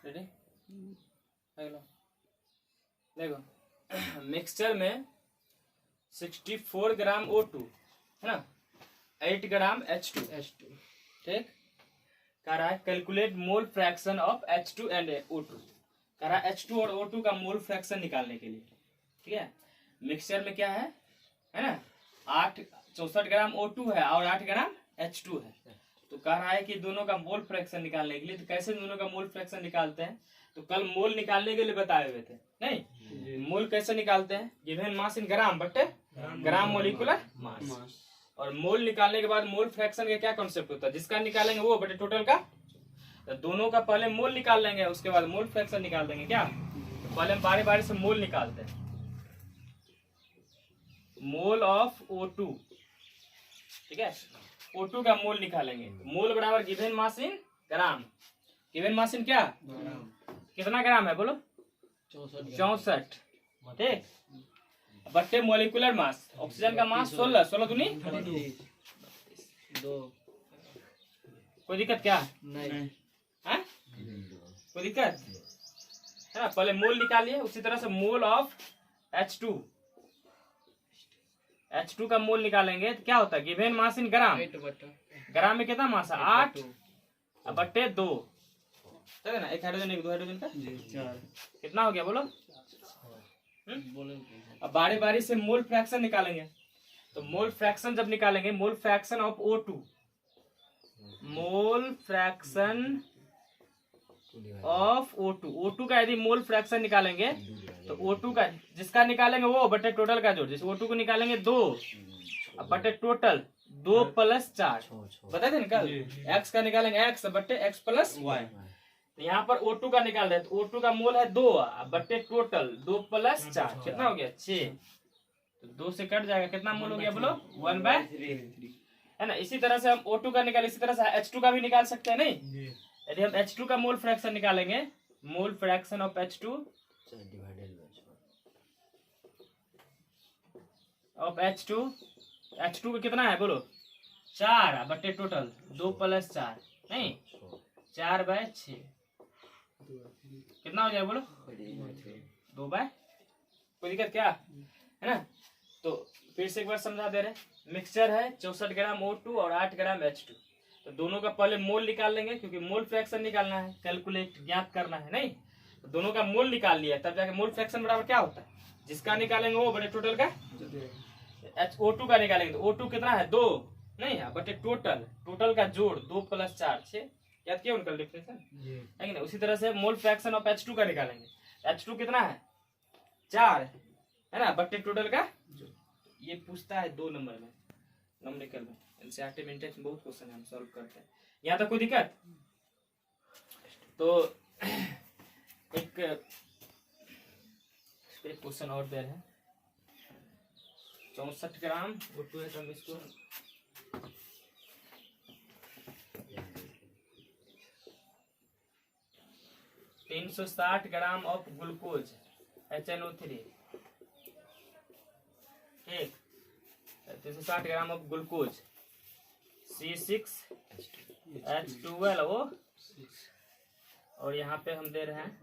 Ready देखो mixture में 64 ग्राम O2 है ना, 8 ग्राम H2 ठीक। कह रहा है calculate mole fraction of H2 and O2। कह रहा है H2 और O2 का मोल फ्रैक्शन निकालने के लिए। ठीक है, मिक्सचर में क्या है ना, 64 ग्राम O2 है और 8 ग्राम H2 है। तो कह रहा है कि दोनों का मोल फ्रैक्शन निकालने के लिए, तो कैसे दोनों का मोल फ्रैक्शन निकालते हैं, तो कल मोल निकालने के लिए बताए हुए थे नहीं। मोल कैसे निकालते हैं, गिवन मास इन ग्राम बटे ग्राम मोलिकुलर मास। और मोल निकालने के बाद मोल फ्रैक्शन का क्या कॉन्सेप्ट होता है, जिसका निकालेंगे वो बटे टोटल का। तो दोनों का पहले मोल निकाल लेंगे, उसके बाद मोल फ्रैक्शन निकाल देंगे क्या। तो पहले हम बारी बारी से मोल निकालते हैं। मोल ऑफ O2, ठीक है, O2 का मोल निकालेंगे। मोल बराबर गिवन मास इन ग्राम। गिवन मास इन क्या कितना ग्राम है बोलो, 64 ठीक, बट्टे मोलिकुलर मास। ऑक्सीजन का मास 16 दूनी 2। कोई दिक्कत क्या नहीं है, कोई दिक्कत है ना। पहले मोल निकालिए, उसी तरह से मोल ऑफ H2 का मोल निकालेंगे तो क्या होता है, गिवन मास इन ग्राम। ग्राम में कितना मास है 8 बट्टे 2 है ना। एक हाइड्रोजन एक दो हाइड्रोजन का 4 कितना हो गया बोलो। अब बारी बारी से मोल फ्रैक्शन निकालेंगे। तो मोल फ्रैक्शन जब निकालेंगे, mole fraction of O2, mole fraction of O2 का यदि मोल फ्रैक्शन निकालेंगे तो O2 का जिसका निकालेंगे वो बटे टोटल का जोड़। जैसे O2 को निकालेंगे 2 बटे टोटल 2 + 4 बताए थे ना कल। X का निकालेंगे X बटे X + Y। यहाँ पर O2 का निकाल रहे हैं तो O2 का मोल है 2 बटे टोटल 2 + 4 कितना हो गया 6। तो 2 से कट जाएगा, कितना मोल हो गया बोलो 1/3 है ना। इसी तरह से हम O2 का निकाल, इसी तरह से H2 का भी निकाल सकते हैं नहीं। यदि हम H2 का मोल फ्रैक्शन निकालेंगे, mole fraction of H2 H2 का कितना है बोलो 4 बटे टोटल 2 + 4 नहीं 4/6 कितना हो जाएगा बोलो 2/। कोई दिक्कत क्या है ना। तो फिर से एक बार समझा दे रहे हैं। मिक्सचर है 64 ग्राम O2 और 8 ग्राम H2। तो दोनों का पहले मोल निकाल लेंगे, क्योंकि मोल फ्रैक्शन निकालना है, कैलकुलेट ज्ञात करना है नहीं। तो दोनों का मोल निकाल लिया, तब जाके मोल फ्रैक्शन बराबर क्या होता है, जिसका निकालेंगे वो बटे टोटल का। O2 का निकालेंगे तो O2 कितना है 2 नहीं है बटे टोटल का जोड़ 2 + 4 6 याद किया उनका डिफरेंस है ना। उसी तरह से मोल फ्रैक्शन ऑफ H2 का निकालेंगे। H2 कितना है 4 है ना बटे टोटल का। ये पूछता है 2 नंबर में नंबरिकल में, एनसीईआरटी में इंटेक्स बहुत क्वेश्चन है, हम सॉल्व करते हैं। यहाँ तक कोई दिक्कत। तो एक क्वेश्चन और दे रहे हैं 64 ग्राम O2 है, हम इसको 360 ग्राम ऑफ ग्लूकोज HNO3 ठीक, 360 ग्राम ऑफ ग्लूकोज C6H12O और यहाँ पे हम दे रहे हैं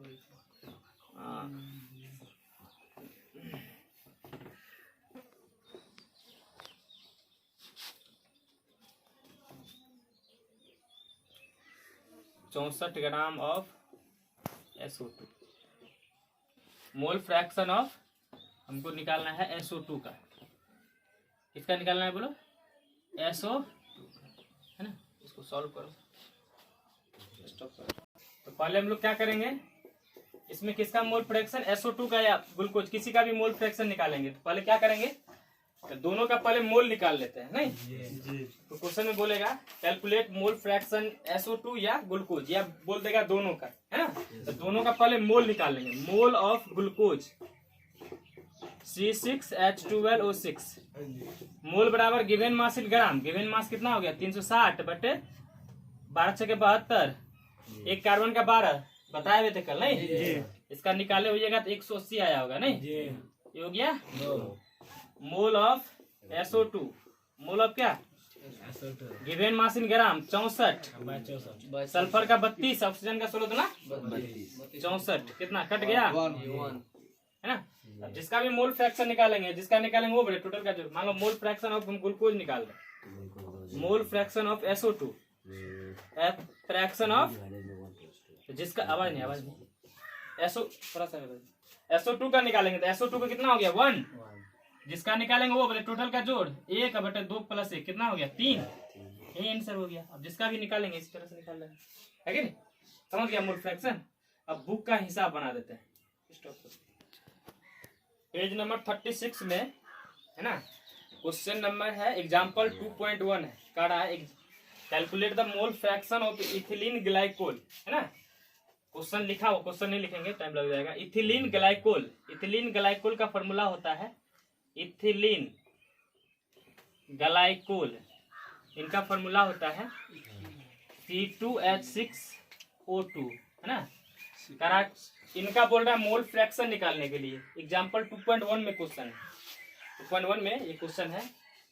64 gram of SO2। Mole fraction of हमको निकालना है SO2 का। किसका निकालना है बोलो SO2 है ना। इसको सॉल्व करो, स्टॉप करो। तो पहले हम लोग क्या करेंगे, इसमें किसका मोल फ्रैक्शन SO2 का या ग्लूकोज किसी का भी मोल फ्रैक्शन निकालेंगे। तो पहले क्या करेंगे, तो दोनों का पहले मोल निकाल लेते हैं नहीं। तो क्वेश्चन में बोलेगा कैलकुलेट मोल फ्रैक्शन SO2 या ग्लूकोज, या बोल देगा दोनों का है ना। तो दोनों का पहले मोल निकाल लेंगे। मोल ऑफ ग्लूकोज C6H12O6 मोल बराबर गिवन मास इन ग्राम। गिवन मास कितना हो गया 360 बटे 12 × 72 एक कार्बन का 12 बताए हुए थे कल नहीं। इसका निकाले होइएगा तो 180 आया होगा नहीं। ये हो गया mole of SO2, mole of क्या गिवेन मास इन ग्राम 64, सल्फर का 32, ऑक्सीजन का 16 ना 64, कितना कट गया है ना। अब जिसका भी मोल फ्रैक्शन निकालेंगे, जिसका निकालेंगे वो बड़े टोटल का जो, मान लो मोल फ्रैक्शन ऑफ हम ग्लूकोज निकाल रहे, mole fraction of SO2, fraction of, जिसका आवाज नहीं SO थोड़ा सा SO2 का निकालेंगे तो SO2 का कितना हो गया 1, जिसका निकालेंगे वो बोले टोटल का जोड़ 1 बटे 2 + 1 कितना हो गया 3, ये आंसर हो गया। अब जिसका भी निकालेंगे इस तरह से निकाल लेंगे, है कि नहीं, समझ गया मोल फ्रैक्शन। अब बुक का हिसाब बना देते हैं, पेज नंबर 36 में है ना, क्वेश्चन नंबर है एग्जाम्पल 2.1 है, कह रहा है calculate the mole fraction of ethylene glycol, है ना। क्वेश्चन लिखा हो, क्वेश्चन नहीं लिखेंगे टाइम लग जाएगा। इथिलीन ग्लाइकोल, इथिलीन ग्लाइकोल का फॉर्मूला होता है, इथिलीन ग्लाइकोल इनका फॉर्मूला होता है C2H6O2, है ना। करा इनका बोल रहा है मोल फ्रैक्शन निकालने के लिए, एग्जाम्पल 2.1 में क्वेश्चन है, 2.1 में ये क्वेश्चन है।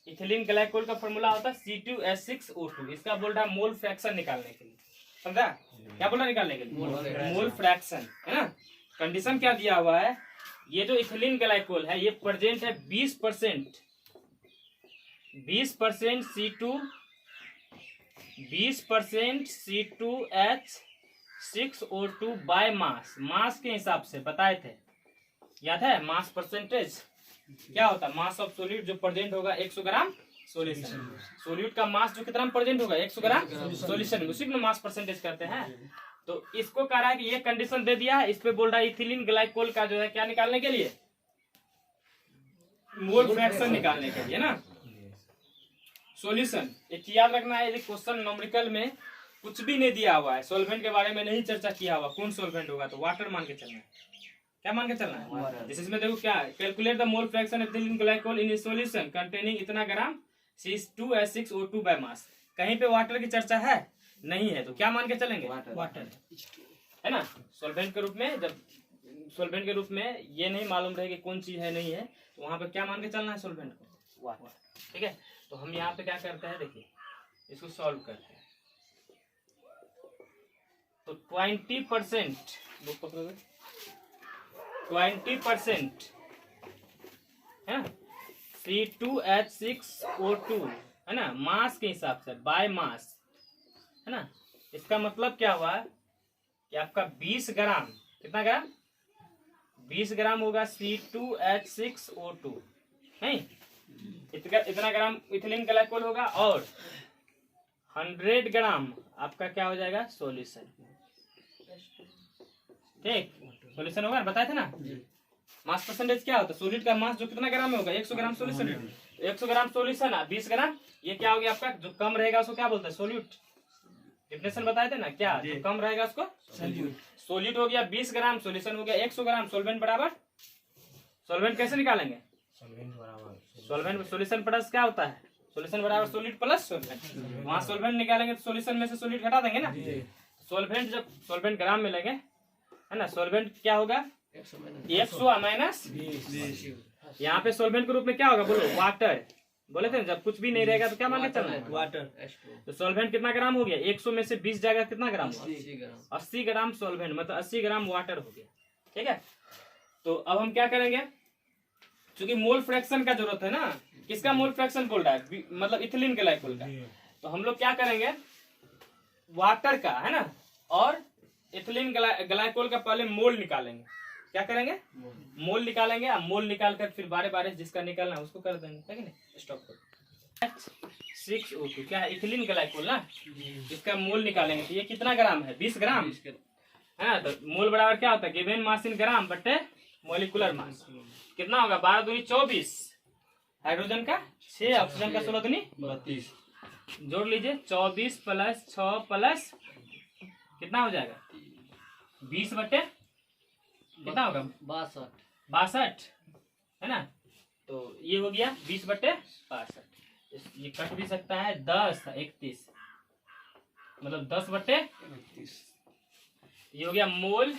इथिलीन ग्लाइकोल का फॉर्मूला होता है C2H6O2, इसका बोल रहा है मोल फ्रैक्शन निकालने के लिए, समझा। क्या बोला निकालने के लिए मोल फ्रैक्शन, है ना। कंडीशन क्या दिया हुआ है, ये जो इथिलीन ग्लाइकोल है ये प्रेजेंट है 20% C2H6O2 बाय मास, मास के हिसाब से बताए थे, याद है मास परसेंटेज क्या होता है, मास ऑफ सोल्यूट जो प्रेजेंट होगा 100 ग्राम सोल्यूशन, सोल्यूट का मास जो कितना प्रेजेंट होगा 100 ग्राम सोल्यूशन, उसी में मास परसेंटेज करते हैं। तो इसको कह रहा है कि ये कंडीशन दे दिया है, इस पे बोल रहा है इथिलीन ग्लाइकोल का जो है क्या निकालने के लिए, मोल फ्रैक्शन निकालने के लिए ना, सॉल्यूशन। एक याद रखना है, यदि क्वेश्चन न्यूमेरिकल में कुछ भी नहीं दिया हुआ है, सॉल्वेंट के बारे में नहीं चर्चा किया हुआ, कौन सॉल्वेंट होगा तो वाटर मान के चलना है, क्या मान के चलना है, इसमें देखो क्या, calculate the mole fraction of ethylene glycol in solution containing इतना ग्राम C2H6O2 बाय मास, कहीं पे वाटर की चर्चा है नहीं है, तो क्या मान के चलेंगे वाटर, है ना। सॉल्वेंट के रूप में, जब सॉल्वेंट के रूप में ये नहीं मालूम रहे कि कौन चीज है नहीं है, तो वहां पे क्या मान के चलना है सॉल्वेंट को वाटर, ठीक है। तो हम यहाँ पे क्या करते हैं, देखिए इसको सॉल्व करते हैं, तो 20% 20% है ना C2H6O2, है ना, मास के हिसाब से बाय मास, है ना। इसका मतलब क्या हुआ कि आपका 20 ग्राम, कितना ग्राम 20 ग्राम होगा C2H6O2, नहीं इतना ग्राम इथिलीन ग्लाइकोल होगा, और 100 ग्राम आपका क्या हो जाएगा सॉल्यूशन, ठीक सॉल्यूशन होगा, बताए थे ना। मास परसेंटेज क्या होता है, सोलिड का मास जो कितना ग्राम में होगा 100 ग्राम सॉल्यूशन, 100 ग्राम सॉल्यूशन 20 ग्राम, ये क्या हो गया आपका, जो कम रहेगा उसको क्या बोलते हैं सोल्यूट, डिफिनेशन बताए थे ना क्या, जो कम रहेगा उसको सोल्यूट हो गया 20 ग्राम, सॉल्यूशन हो गया 100 ग्राम, सॉल्वेंट बराबर, सॉल्वेंट कैसे निकालेंगे, सॉल्वेंट सॉल्यूशन प्लस क्या होता है, सॉल्यूशन बराबर सोल्यूट प्लस सॉल्वेंट, वहां सॉल्वेंट निकालेंगे तो सॉल्यूशन में से सोल्यूट घटा देंगे ना, सॉल्वेंट जब सॉल्वेंट ग्राम में लेंगे, है ना, सॉल्वेंट क्या होगा 100 माइनस, यहाँ पे सॉल्वेंट के रूप में क्या होगा बोलो वाटर, बोले थे जब कुछ भी नहीं रहेगा तो क्या मान के चलना है वाटर। तो सॉल्वेंट कितना ग्राम हो गया, 100 में से 20 जाएगा कितना ग्राम, 80 ग्राम सॉल्वेंट, मतलब 80 ग्राम वाटर हो गया, ठीक है। तो अब हम क्या करेंगे, क्योंकि मोल फ्रैक्शन का जरूरत है ना, किसका मोल फ्रैक्शन बोल रहा है, मतलब इथिलीन ग्लाइकोल का, तो हम लोग क्या करेंगे वाटर का, है ना, और इथिलीन ग्लाइकोल का पहले मोल निकालेंगे, क्या करेंगे मोल निकालेंगे, अब मोल निकाल कर फिर बारे बारे जिसका निकालना है उसको कर देंगे, है कि नहीं, स्टॉप करो। H6O2 क्या है इथिलीन ग्लाइकोल ना, इसका मोल निकालेंगे, तो ये कितना ग्राम है 20 ग्राम, है ना। तो मोल बराबर क्या होता है गिवन मास इन ग्राम बटे मोलिकुलर मास, कितना होगा 12 दूनी 24, हाइड्रोजन का 6, ऑक्सीजन का 16 दूनी 32, जोड़ लीजिए 24 + 6 + कितना हो जाएगा 20 बटे कितना होगा 62, है ना। तो ये हो गया 20 बटे 62, ये कट भी सकता है 10 31, मतलब 10 बटे 31, ये हो गया मोल,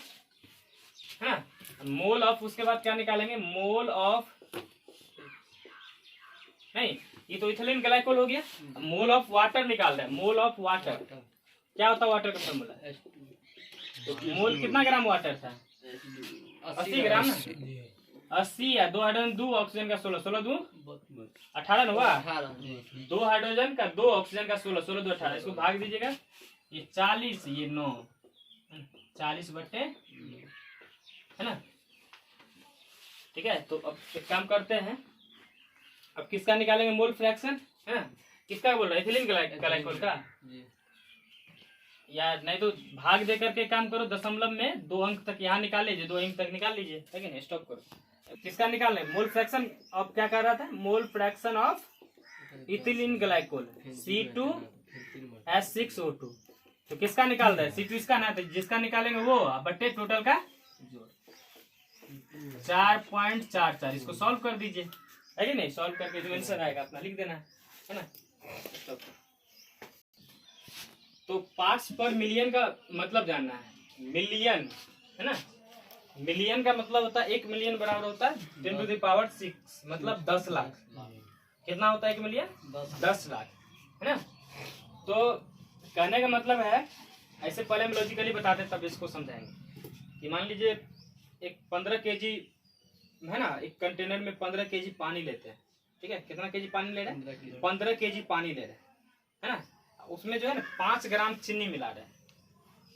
है ना। मोल ऑफ, उसके बाद क्या निकालेंगे मोल ऑफ, नहीं ये तो इथिलीन ग्लाइकोल हो गया। मोल ऑफ वाटर निकाल रहे हैं, मोल ऑफ वाटर क्या होता है वाटर का फॉर्मूला? तो मोल कितना ग्राम वाटर था? 80 ग्राम ना। 80 या 2 हाइड्रोजन 2 ऑक्सीजन का 16, 16 2 18 ना हुआ। 2 हाइड्रोजन का 2 ऑक्सीजन का 16, 16 2 18, इसको भाग दीजिएगा, ये 40 ये 9, 40 बट्टे है ना। ठीक है, तो अब एक काम करते हैं, अब किसका निकालेंगे मोल फ्रैक्शन है ना? किसका बोल रहा है? इथिलीन ग्लाइकोल का। या नहीं तो भाग दे करके काम करो, दशमलव में 2 अंक तक यहाँ निकाल लीजिए, 2 अंक तक निकाल लीजिए, है कि नहीं? स्टॉप करो। किसका निकालना है मोल फ्रैक्शन? अब क्या कर रहा था? Mole fraction of ethylene glycol C2H6O2। तो किसका निकाल रहा है? C2 इसका ना, तो जिसका निकालेंगे वो बट्टे टोटल का जोड़ 4.44। इसको सॉल्व कर दीजिए, है कि नहीं? सॉल्व करके जो आंसर आएगा अपना लिख देना है ना। तो पार्ट्स पर मिलियन का मतलब जानना है। मिलियन है ना, मिलियन का मतलब होता है 1 मिलियन बराबर होता है 10⁶, मतलब 10 लाख। कितना होता है 1 मिलियन? 10 लाख है ना। तो कहने का मतलब है, ऐसे पहले हम लॉजिकली बताते तब इसको समझाएंगे कि मान लीजिए एक 15 केजी है ना, एक कंटेनर में 15 केजी पानी लेते हैं। ठीक है, कितना केजी पानी ले रहे हैं? 15 केजी पानी ले रहे हैं, है ना। उसमें जो है ना 5 ग्राम चीनी मिला रहे हैं।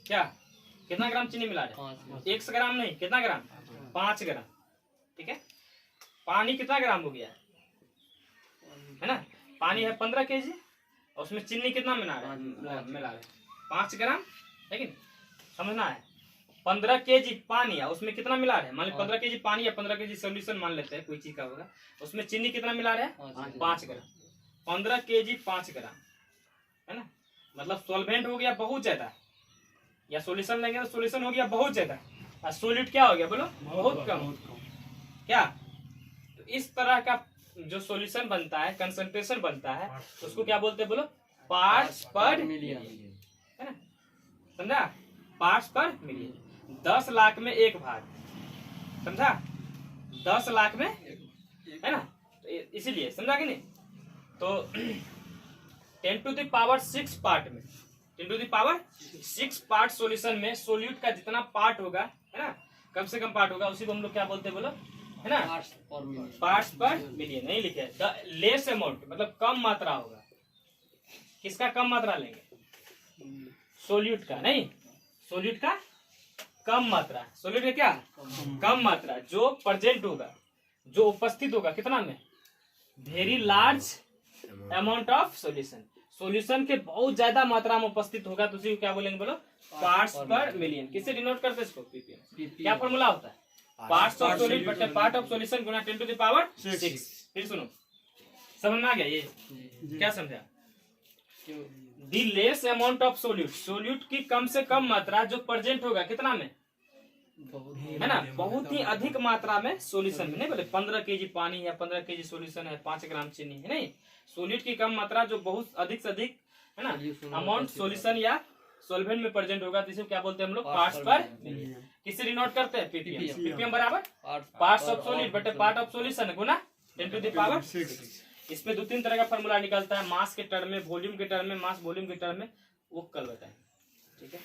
क्या कितना ग्राम चीनी मिला रहे हैं? 100 ग्राम नहीं, कितना ग्राम? 5 ग्राम। ठीक है, पानी कितना ग्राम हो गया है ना? पानी है 15 केजी और उसमें चीनी कितना मिला रहे हैं? 5 ग्राम, है कि नहीं? समझना है। 15 केजी पानी है, उसमें कितना मिला रहे हैं? मान लो 15 केजी पानी या 15 केजी सोल्यूशन मान लेते हैं, कोई चीज का होगा, उसमें चीनी कितना मिला रहे हैं? 5 ग्राम। 15 केजी 5 ग्राम है ना, मतलब सॉल्वेंट हो गया बहुत ज्यादा, या सोल्यूशन लेंगे तो सोल्यूशन हो गया बहुत ज्यादा, और सोल्यूट क्या हो गया बोलो? बहुत कम। क्या? तो इस तरह का जो सॉल्यूशन बनता है, कंसंट्रेशन बनता है, उसको क्या बोलते हैं बोलो? पार्ट्स पर मिलियन, है ना। समझा? पार्ट्स पर मिलियन। 10 लाख में 1 भाग, समझा? 10 लाख में, है ना, तो इसीलिए समझा कि नहीं? तो 10⁶ पार्ट में, 10⁶ पार्ट सॉल्यूशन में सोल्यूट का जितना पार्ट होगा, है ना, कम से कम पार्ट होगा, उसी को हम लोग क्या बोलते हैं बोलो? है ना, पार्ट्स पर मिलियन। नहीं लिखे लेस अमाउंट, मतलब कम मात्रा होगा। किसका कम मात्रा लेंगे? सोल्यूट का। नहीं, सोल्यूट का कम मात्रा। सोल्यूट का क्या? कम मात्रा जो प्रेजेंट होगा, जो उपस्थित होगा, कितना में? Very large amount of solution. Solution के बहुत ज्यादा मात्रा में उपस्थित होगा, तो उसी को क्या बोलेंगे बोलो? पार्ट्स पर मिलियन। किससे डिनोट करते हैं इसको? पीपीएम। क्या फॉर्मूला होता है? पार्ट्स ऑफ सॉल्यूट बटे पार्ट ऑफ सॉल्यूशन गुना 10⁶। फिर सुनो, समझ में आ गया ये? क्या समझा? The less amount of solute, solute की कम से कम मात्रा जो प्रेजेंट होगा, कितना में? है ना, बहुत ही अधिक मात्रा में सोल्यूशन में। नहीं बोले 15 केजी पानी है, 15 केजी सोल्यूशन है, 5 ग्राम चीनी है। नहीं, सोल्यूट की कम मात्रा जो बहुत अधिक से अधिक, है ना, अमाउंट सोल्यूशन या सॉल्वेंट में प्रेजेंट होगा, तो इसे क्या बोलते हैं हम लोग? पार्ट्स पर। किससे डिनोट करते हैं? पीपीएम। पीपीएम बराबर पार्ट्स ऑफ सॉलिड बटे पार्ट ऑफ सॉल्यूशन गुना 10⁶। इसमें 2-3 तरह का फॉर्मूला निकलता है, मास के टर्म में, वॉल्यूम के टर्म में, मास वॉल्यूम के टर्म में, वो कल बताएं। ठीक है।